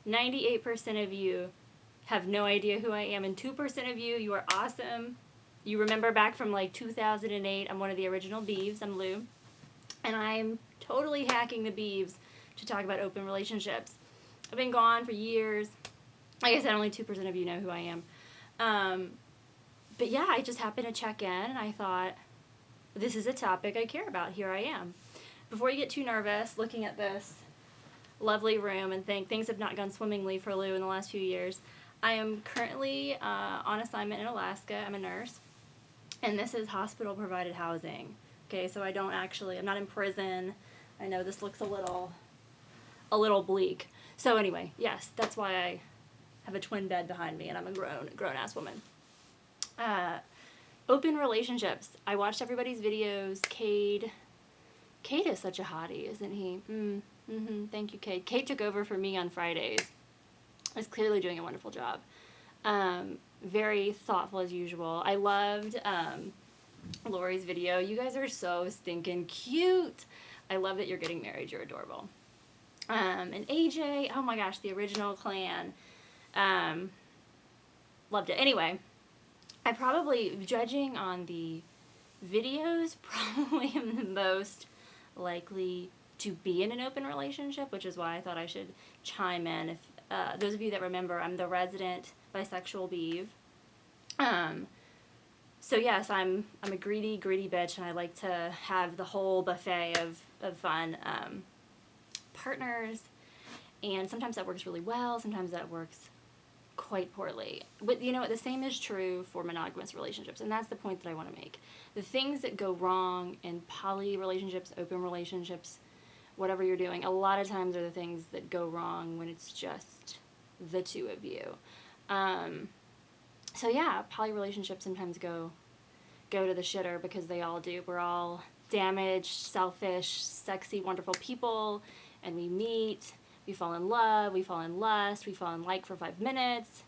98% of you have no idea who I am, and 2% of you are awesome. You remember back from like 2008, I'm one of the original Beeves, I'm Lou, and I'm totally hacking the Beeves to talk about open relationships. I've been gone for years. Like I said, only 2% of you know who I am. But yeah, I just happened to check in, and I thought, this is a topic I care about. Here I am. Before you get too nervous looking at this lovely room and think things have not gone swimmingly for Lou in the last few years, I am currently on assignment in Alaska. I'm a nurse, and this is hospital provided housing. Okay, so I'm not in prison. I know this looks a little bleak. So anyway, yes, that's why I have a twin bed behind me, and I'm a grown ass woman. Open relationships. I watched everybody's videos. Cade is such a hottie, isn't he? Thank you, Cade. Cade took over for me on Fridays. Is clearly doing a wonderful job. Very thoughtful as usual. I loved Lori's video. You guys are so stinking cute. I love that you're getting married. You're adorable. And AJ, oh my gosh, the original clan. Loved it. Anyway, I probably, judging on the videos, probably am the most likely to be in an open relationship, which is why I thought I should chime in. If those of you that remember, I'm the resident bisexual beeve. So yes, I'm a greedy bitch, and I like to have the whole buffet of fun partners, and sometimes that works really well, sometimes that works quite poorly. But you know what, the same is true for monogamous relationships, and that's the point that I want to make. The things that go wrong in poly relationships, open relationships, whatever you're doing, a lot of times are the things that go wrong when it's just the two of you. So yeah, poly relationships sometimes go to the shitter, because they all do. We're all damaged, selfish, sexy, wonderful people, and we meet, we fall in love, we fall in lust, we fall in like for 5 minutes,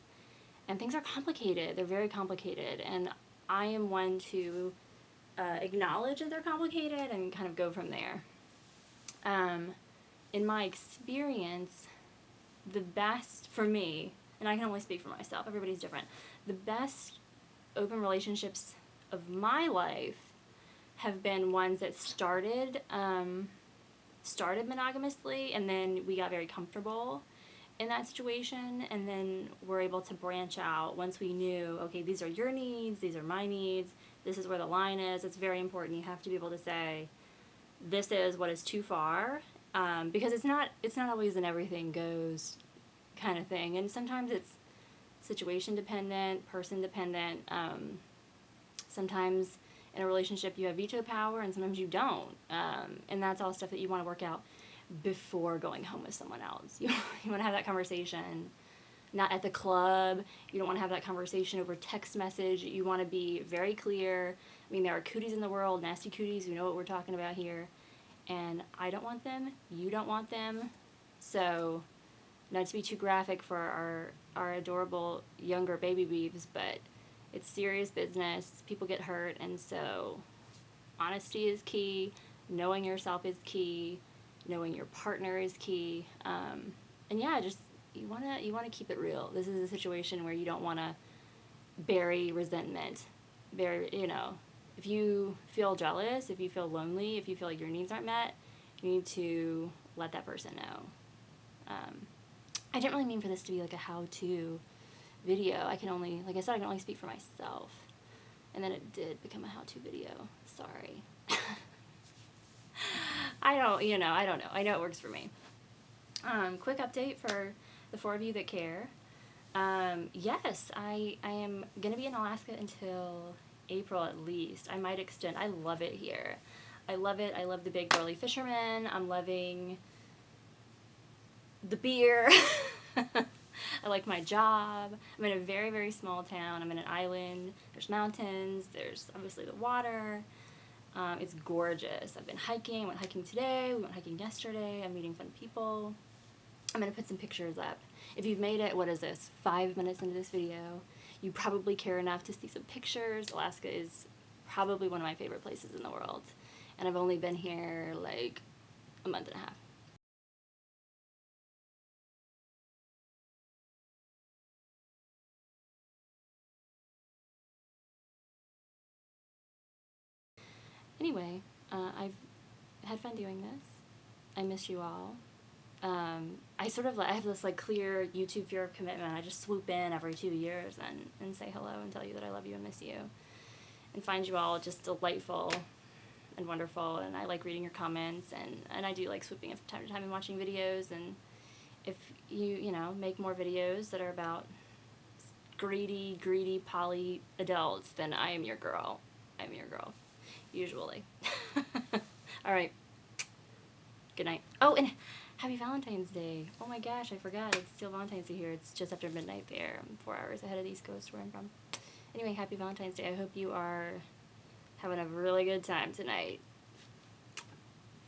and things are complicated. They're very complicated, and I am one to acknowledge that they're complicated and kind of go from there. In my experience, the best for me, and I can only speak for myself, everybody's different, the best open relationships of my life have been ones that started monogamously, and then we got very comfortable in that situation, and then we're able to branch out once we knew, okay, these are your needs, these are my needs, this is where the line is. It's very important. You have to be able to say, this is what is too far, because it's not always an everything goes kind of thing, and sometimes it's situation dependent, person dependent. Sometimes in a relationship you have veto power, and sometimes you don't, and that's all stuff that you want to work out before going home with someone else. You want to have that conversation not at the club. You don't want to have that conversation over text message. You want to be very clear. I mean, there are cooties in the world, nasty cooties, you know what we're talking about here, and I don't want them, you don't want them. So not to be too graphic for our adorable younger baby beeves, but it's serious business. People get hurt, and so honesty is key. Knowing yourself is key. Knowing your partner is key. And yeah, just you wanna keep it real. This is a situation where you don't want to bury resentment. If you feel jealous, if you feel lonely, if you feel like your needs aren't met, you need to let that person know. I didn't really mean for this to be like a how-to video. Like I said, I can only speak for myself. And then it did become a how-to video. Sorry. I don't know. I know it works for me. Quick update for the 4 of you that care. Yes, I am going to be in Alaska until April at least. I might extend. I love it here. I love it. I love the big burly fishermen. I'm loving the beer. I like my job. I'm in a very, very small town. I'm in an island. There's mountains. There's obviously the water. It's gorgeous. I've been hiking. I went hiking today. We went hiking yesterday. I'm meeting fun people. I'm going to put some pictures up. If you've made it, 5 minutes into this video, you probably care enough to see some pictures. Alaska is probably one of my favorite places in the world. And I've only been here like a month and a half. Anyway, I've had fun doing this. I miss you all. I sort of, I have this, like, clear YouTube fear of commitment. I just swoop in every 2 years and say hello and tell you that I love you and miss you. And find you all just delightful and wonderful, and I like reading your comments, and I do like swooping in from time to time and watching videos, and if you know, make more videos that are about greedy, poly adults, then I am your girl. I'm your girl. Usually. Alright. Good night. Oh, and happy Valentine's Day. Oh my gosh, I forgot. It's still Valentine's Day here. It's just after midnight there. I'm 4 hours ahead of the East Coast where I'm from. Anyway, happy Valentine's Day. I hope you are having a really good time tonight.